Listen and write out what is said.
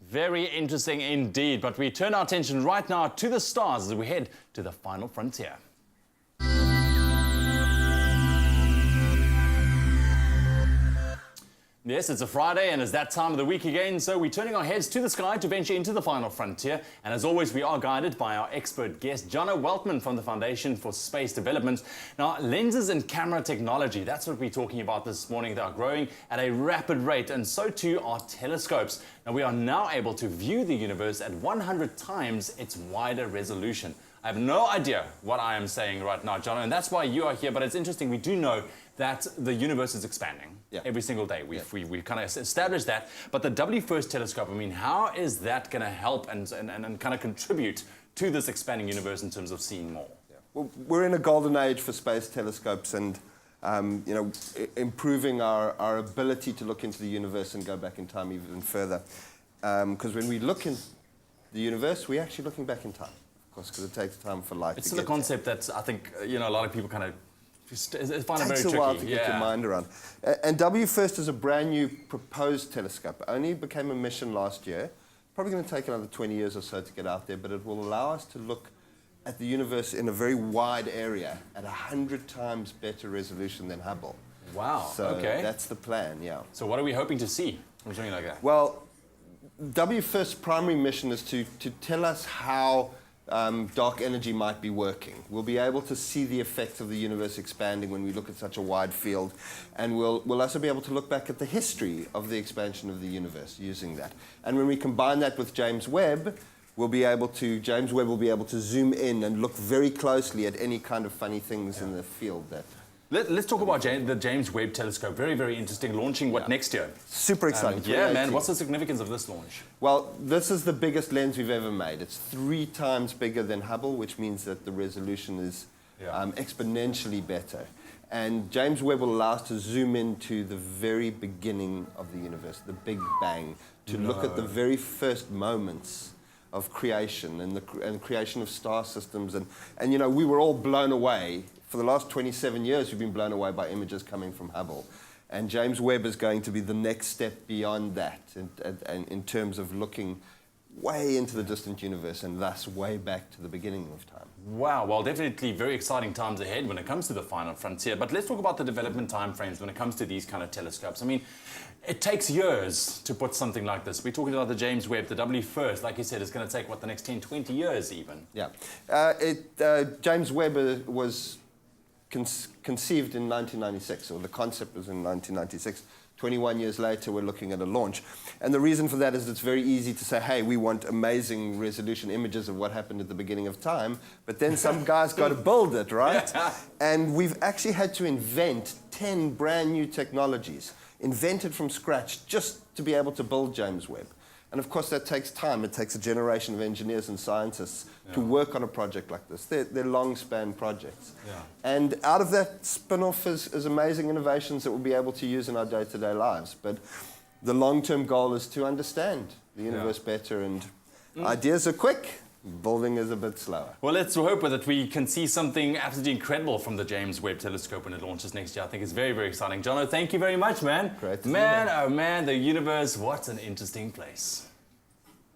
Very interesting indeed, but we turn our attention right now to the stars as we head to the final frontier. Yes, it's a Friday and it's that time of the week again, so we're turning our heads to the sky to venture into the final frontier. And as always, we are guided by our expert guest, Jono Weltman from the Foundation for Space Development. Now, lenses and camera technology, that's what we're talking about this morning. They are growing at a rapid rate, and so too are telescopes. Now, we are now able to view the universe at 100 times its wider resolution. I have no idea what I am saying right now, Jono, and that's why you are here. But it's interesting, we do know that the universe is expanding every single day. We've kind of established that. But the WFIRST telescope, I mean, how is that going to help and kind of contribute to this expanding universe in terms of seeing more? Well, we're in a golden age for space telescopes and improving our ability to look into the universe and go back in time even further. Because when we look in the universe, we're actually looking back in time. Because it takes time for light to get It's still a concept that I think a lot of people kind of find it very tricky. It takes a while to get your mind around. And WFIRST is a brand new proposed telescope. It only became a mission last year. Probably going to take another 20 years or so to get out there, but it will allow us to look at the universe in a very wide area at 100 times better resolution than Hubble. Wow, so okay. That's the plan, yeah. So what are we hoping to see from something like that? Well, WFIRST's primary mission is to tell us how dark energy might be working. We'll be able to see the effects of the universe expanding when we look at such a wide field, and we'll also be able to look back at the history of the expansion of the universe using that. And when we combine that with James Webb, James Webb will be able to zoom in and look very closely at any kind of funny things in the field that. Let's talk about the James Webb telescope. Very, very interesting. Launching, next year? Super exciting. Yeah, man. What's the significance of this launch? Well, this is the biggest lens we've ever made. It's 3 times bigger than Hubble, which means that the resolution is exponentially better. And James Webb will allow us to zoom into the very beginning of the universe, the Big Bang, to look at the very first moments of creation and the creation of star systems. And we were all blown away. For the last 27 years, we've been blown away by images coming from Hubble. And James Webb is going to be the next step beyond that in terms of looking way into the distant universe and thus way back to the beginning of time. Wow, well, definitely very exciting times ahead when it comes to the final frontier. But let's talk about the development timeframes when it comes to these kind of telescopes. I mean, it takes years to put something like this. We're talking about the James Webb, the WFIRST, like you said, it's going to take, the next 10, 20 years even? Yeah. James Webb was conceived in 1996, or the concept was in 1996. 21 years later, we're looking at a launch. And the reason for that is it's very easy to say, hey, we want amazing resolution images of what happened at the beginning of time, but then some guy's got to build it, right? And we've actually had to invent 10 brand new technologies, invented from scratch, just to be able to build James Webb. And of course, that takes time. It takes a generation of engineers and scientists to work on a project like this. They're long-span projects. And out of that spin-off is amazing innovations that we'll be able to use in our day-to-day lives. But the long-term goal is to understand the universe better, and ideas are quick. Building is a bit slower. Well, let's hope that we can see something absolutely incredible from the James Webb telescope when it launches next year. I think it's very, very exciting. Jono, thank you very much, man. Great to man, oh man, the universe, what an interesting place.